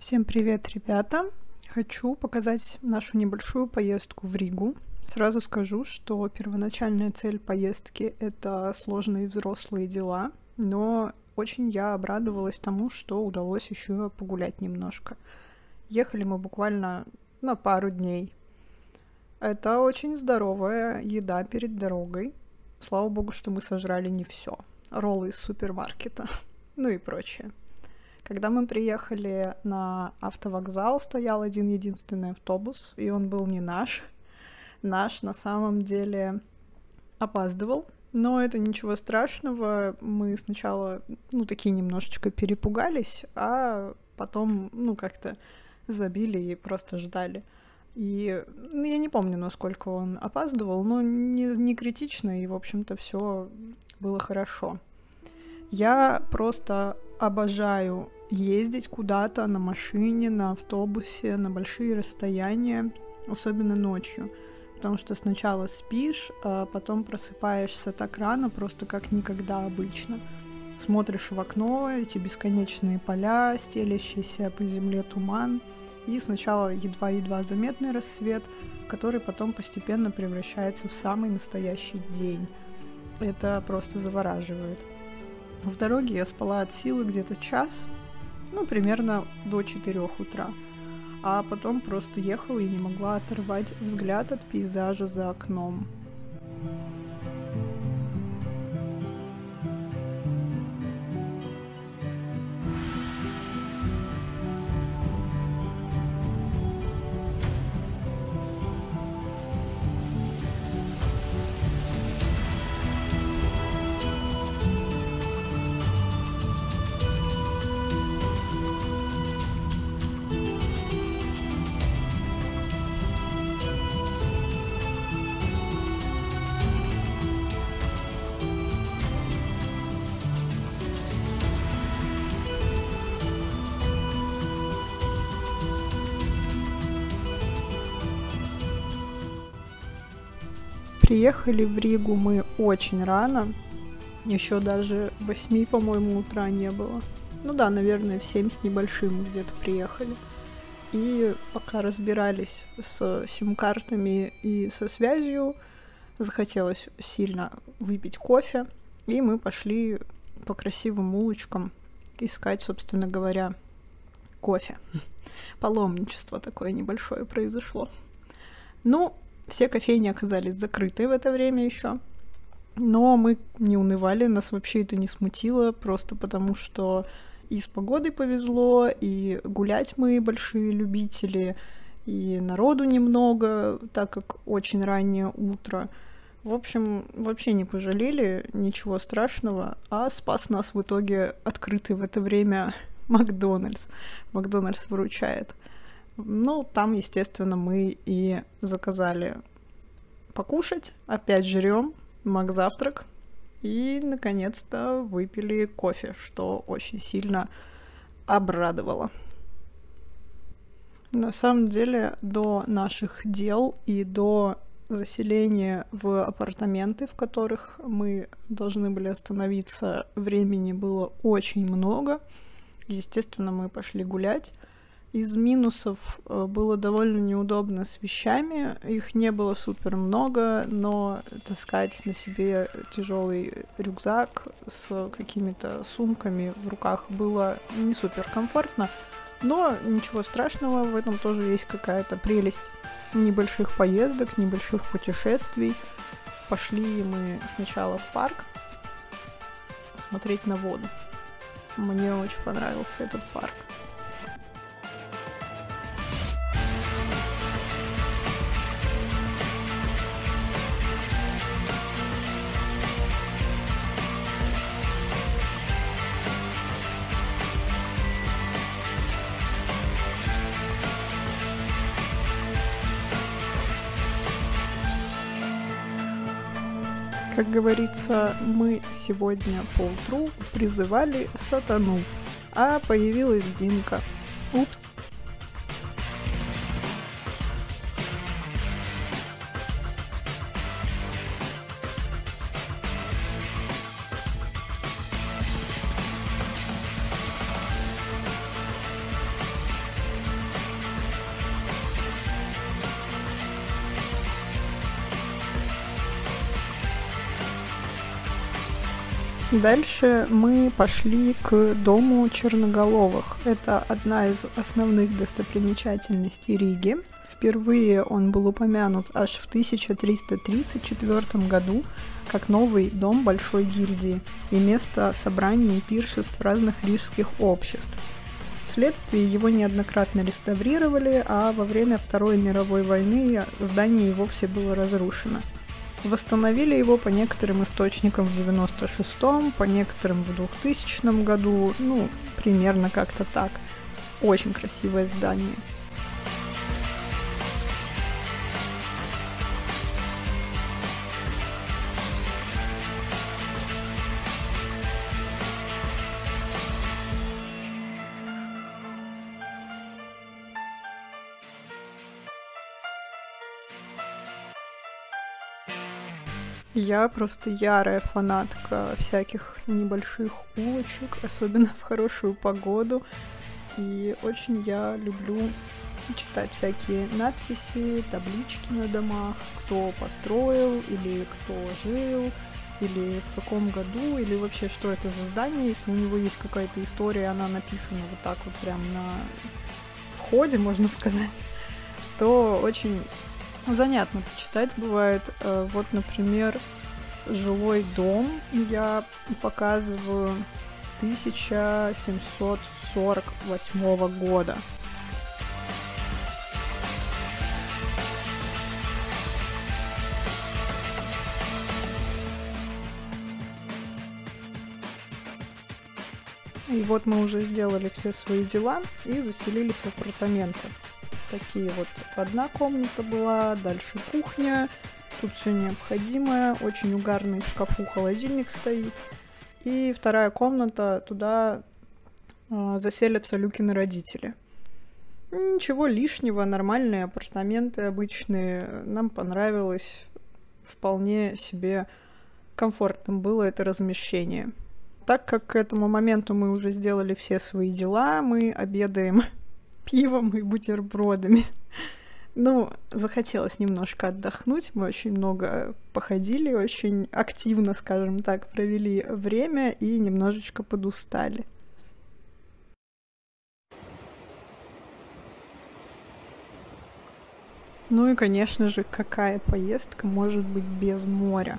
Всем привет, ребята! Хочу показать нашу небольшую поездку в Ригу. Сразу скажу, что первоначальная цель поездки — это сложные взрослые дела, но очень я обрадовалась тому, что удалось еще погулять немножко. Ехали мы буквально на пару дней. Это очень здоровая еда перед дорогой. Слава богу, что мы сожрали не все. Роллы из супермаркета, ну и прочее. Когда мы приехали на автовокзал, стоял один-единственный автобус, и он был не наш. Наш на самом деле опаздывал, но это ничего страшного. Мы сначала, такие немножечко перепугались, а потом, как-то забили и просто ждали. И я не помню, насколько он опаздывал, но не критично, и, в общем-то, все было хорошо. Я просто обожаю ездить куда-то на машине, на автобусе, на большие расстояния, особенно ночью, потому что сначала спишь, а потом просыпаешься так рано, просто как никогда обычно. Смотришь в окно, эти бесконечные поля, стелящийся по земле туман, и сначала едва-едва заметный рассвет, который потом постепенно превращается в самый настоящий день. Это просто завораживает. В дороге я спала от силы где-то час, примерно до 4 утра. А потом просто ехала и не могла оторвать взгляд от пейзажа за окном. Приехали в Ригу мы очень рано, еще даже 8, по-моему, утра не было. Наверное, в 7 с небольшим мы где-то приехали. И пока разбирались с сим-картами и со связью, захотелось сильно выпить кофе, и мы пошли по красивым улочкам искать, собственно говоря, кофе. Паломничество такое небольшое произошло. Все кофейни оказались закрыты в это время еще, но мы не унывали, нас вообще это не смутило, просто потому что и с погодой повезло, и гулять мы большие любители, и народу немного, так как очень раннее утро. В общем, вообще не пожалели, ничего страшного, а спас нас в итоге открытый в это время Макдональдс. Макдональдс выручает. Там, естественно, мы и заказали покушать, опять жрём, Макзавтрак, и, наконец-то, выпили кофе, что очень сильно обрадовало. На самом деле, до наших дел и до заселения в апартаменты, в которых мы должны были остановиться, времени было очень много. Естественно, мы пошли гулять. Из минусов было довольно неудобно с вещами, их не было супер много, но таскать на себе тяжелый рюкзак с какими-то сумками в руках было не супер комфортно, но ничего страшного, в этом тоже есть какая-то прелесть небольших поездок, небольших путешествий. Пошли мы сначала в парк смотреть на воду. Мне очень понравился этот парк. Как говорится, мы сегодня поутру призывали сатану, а появилась Динка. Упс. Дальше мы пошли к дому Черноголовых. Это одна из основных достопримечательностей Риги. Впервые он был упомянут аж в 1334 году как новый дом Большой гильдии и место собраний и пиршеств разных рижских обществ. Вследствие его неоднократно реставрировали, а во время Второй мировой войны здание и вовсе было разрушено. Восстановили его по некоторым источникам в 96-м, по некоторым в 2000 году, примерно как-то так. Очень красивое здание. Я просто ярая фанатка всяких небольших улочек, особенно в хорошую погоду. И очень я люблю читать всякие надписи, таблички на домах, кто построил, или кто жил, или в каком году, или вообще что это за здание. Если у него есть какая-то история, она написана вот так вот прям на входе, можно сказать, то очень занятно почитать бывает. Вот, например, жилой дом я показываю 1748 года. И вот мы уже сделали все свои дела и заселились в апартаменты. Такие вот, одна комната была, дальше кухня, тут все необходимое, очень угарный в шкафу холодильник стоит. И вторая комната, туда заселятся Люкины родители. Ничего лишнего, нормальные апартаменты обычные, нам понравилось, вполне себе комфортным было это размещение. Так как к этому моменту мы уже сделали все свои дела, мы обедаем пивом и бутербродами. Захотелось немножко отдохнуть. Мы очень много походили, очень активно, скажем так, провели время и немножечко подустали. И, конечно же, какая поездка может быть без моря?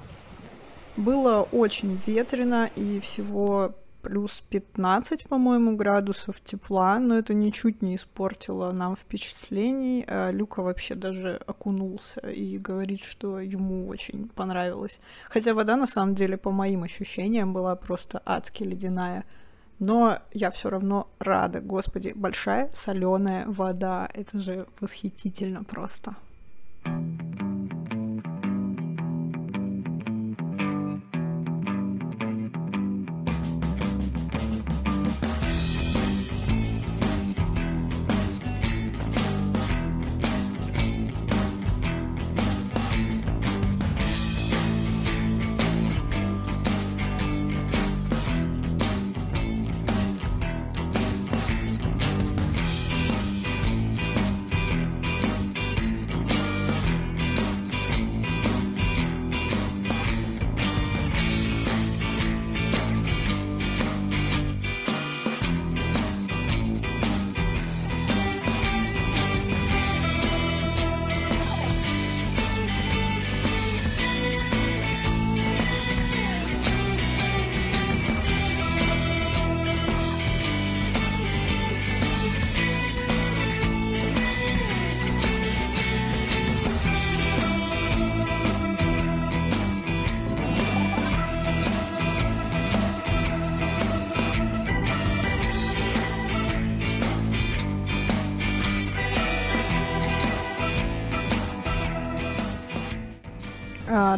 Было очень ветрено и всего плюс 15, по-моему, градусов тепла, но это ничуть не испортило нам впечатлений. Люка вообще даже окунулся и говорит, что ему очень понравилось. Хотя вода, на самом деле, по моим ощущениям, была просто адски ледяная. Но я все равно рада. Господи, большая соленая вода. Это же восхитительно просто.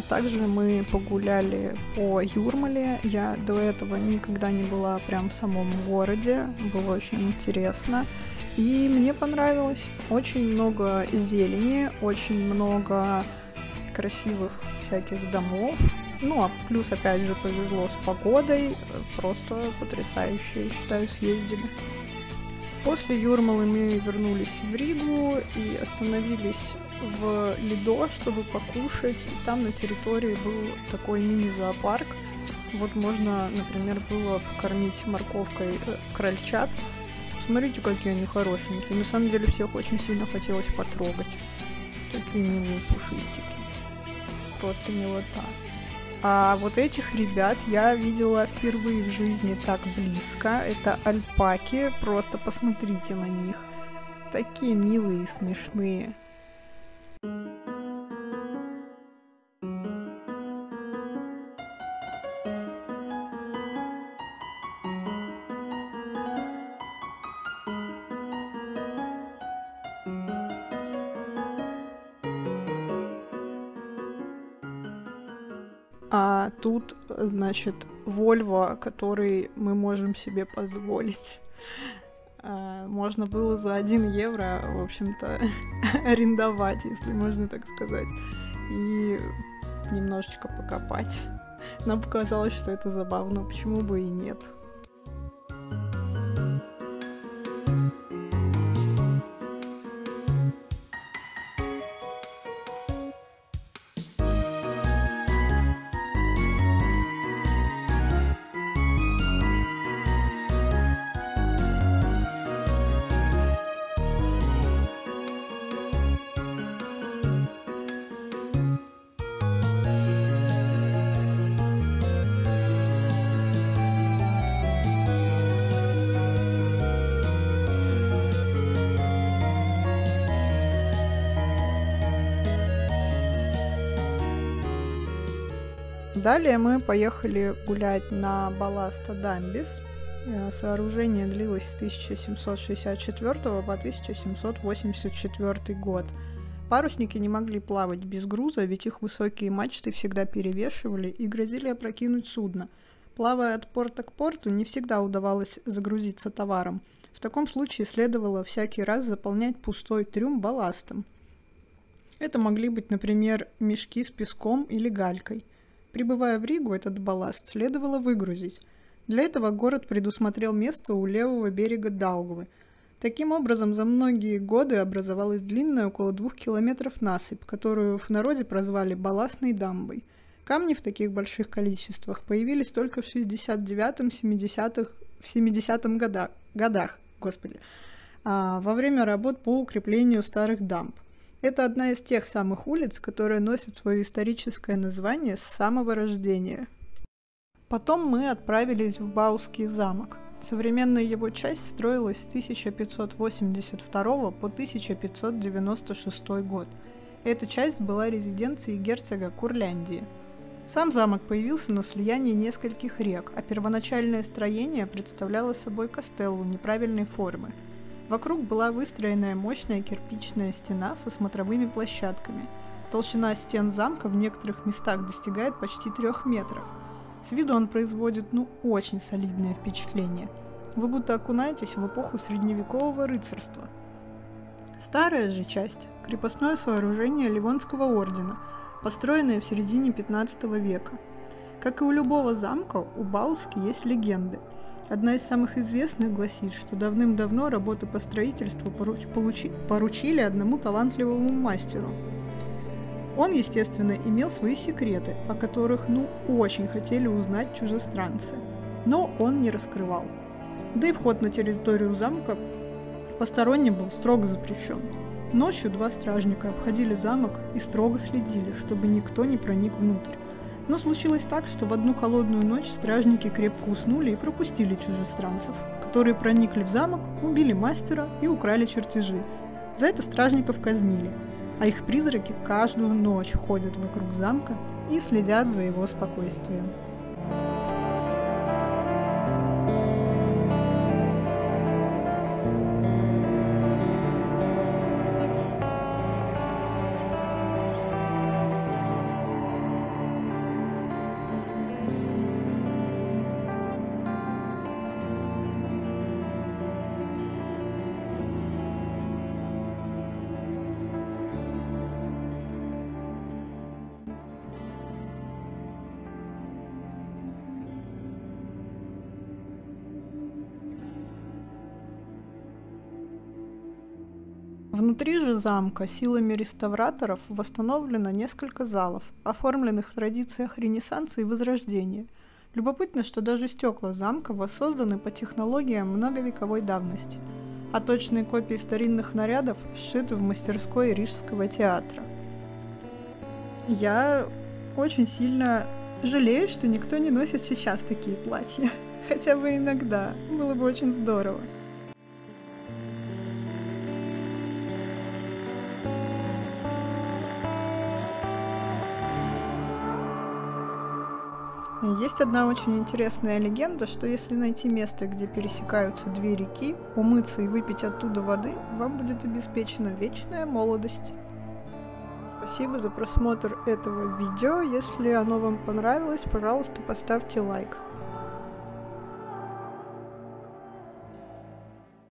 Также мы погуляли по Юрмале. Я до этого никогда не была прям в самом городе. Было очень интересно. И мне понравилось. Очень много зелени, очень много красивых всяких домов. А плюс, опять же, повезло с погодой. Просто потрясающе, я считаю, съездили. После Юрмалы мы вернулись в Ригу и остановились в Лидо, чтобы покушать. И там на территории был такой мини-зоопарк. Вот можно, например, было покормить морковкой крольчат. Смотрите, какие они хорошенькие. На самом деле всех очень сильно хотелось потрогать. Такие милые пушистики. Просто милота. А вот этих ребят я видела впервые в жизни так близко. Это альпаки. Просто посмотрите на них. Такие милые и смешные. А тут, значит, Volvo, который мы можем себе позволить. Можно было за 1 евро, в общем-то, арендовать, если можно так сказать, и немножечко покопать. Нам показалось, что это забавно, почему бы и нет. Далее мы поехали гулять на Баласта Дамбис. Сооружение длилось с 1764 по 1784 год. Парусники не могли плавать без груза, ведь их высокие мачты всегда перевешивали и грозили опрокинуть судно. Плавая от порта к порту, не всегда удавалось загрузиться товаром. В таком случае следовало всякий раз заполнять пустой трюм балластом. Это могли быть, например, мешки с песком или галькой. Прибывая в Ригу, этот балласт следовало выгрузить. Для этого город предусмотрел место у левого берега Даугавы. Таким образом, за многие годы образовалась длинная, около 2 километров насыпь, которую в народе прозвали балластной дамбой. Камни в таких больших количествах появились только в 69-70-м годах, во время работ по укреплению старых дамб. Это одна из тех самых улиц, которые носят свое историческое название с самого рождения. Потом мы отправились в Баусский замок. Современная его часть строилась с 1582 по 1596 год. Эта часть была резиденцией герцога Курляндии. Сам замок появился на слиянии нескольких рек, а первоначальное строение представляло собой кастеллу неправильной формы. Вокруг была выстроенная мощная кирпичная стена со смотровыми площадками. Толщина стен замка в некоторых местах достигает почти 3 метров. С виду он производит, очень солидное впечатление. Вы будто окунаетесь в эпоху средневекового рыцарства. Старая же часть – крепостное сооружение Ливонского ордена, построенное в середине 15 века. Как и у любого замка, у Бауски есть легенды. Одна из самых известных гласит, что давным-давно работы по строительству поручили одному талантливому мастеру. Он, естественно, имел свои секреты, о которых, очень хотели узнать чужестранцы. Но он не раскрывал. Да и вход на территорию замка посторонним был строго запрещен. Ночью 2 стражника обходили замок и строго следили, чтобы никто не проник внутрь. Но случилось так, что в одну холодную ночь стражники крепко уснули и пропустили чужестранцев, которые проникли в замок, убили мастера и украли чертежи. За это стражников казнили, а их призраки каждую ночь ходят вокруг замка и следят за его спокойствием. Внутри же замка силами реставраторов восстановлено несколько залов, оформленных в традициях Ренессанса и Возрождения. Любопытно, что даже стекла замка воссозданы по технологиям многовековой давности, а точные копии старинных нарядов сшиты в мастерской Рижского театра. Я очень сильно жалею, что никто не носит сейчас такие платья. Хотя бы иногда. Было бы очень здорово. Есть одна очень интересная легенда, что если найти место, где пересекаются две реки, умыться и выпить оттуда воды, вам будет обеспечена вечная молодость. Спасибо за просмотр этого видео. Если оно вам понравилось, пожалуйста, поставьте лайк.